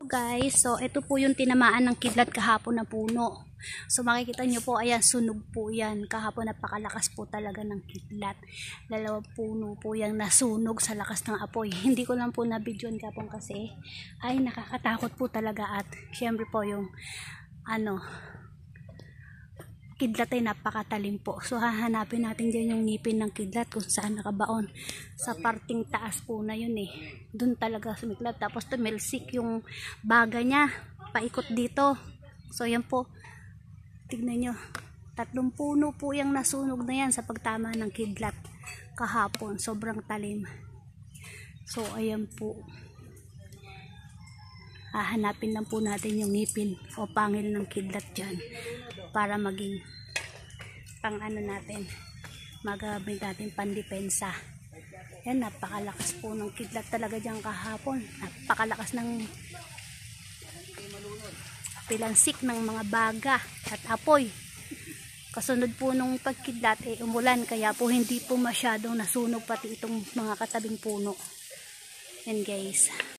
Guys, so ito po yung tinamaan ng kidlat kahapon na puno. So makikita nyo po, ayan, sunog po yan. Kahapon napakalakas po talaga ng kidlat. Dalawang puno po yung nasunog sa lakas ng apoy. Hindi ko lang po na-videoan kapon kasi ay nakakatakot po talaga. At syempre po yung kidlat ay napakatalim po. So hahanapin natin dyan yung ngipin ng kidlat kung saan nakabaon. Sa parting taas po na yun eh. Doon talaga sumiklat. Tapos tumilsik yung baga niya. Paikot dito. So yan po. Tignan nyo. 3 puno po yung nasunog na yan sa pagtama ng kidlat kahapon. Sobrang talim. So ayan po. Hahanapin lang po natin yung ngipin o pangil ng kidlat dyan para maging pang natin, magamit natin pandepensa. Yan, napakalakas po ng kidlat talaga dyan kahapon. Napakalakas ng pilansik ng mga baga at apoy. Kasunod po nung pagkidlat umulan, kaya po hindi po masyadong nasunog pati itong mga katabing puno. Yan guys.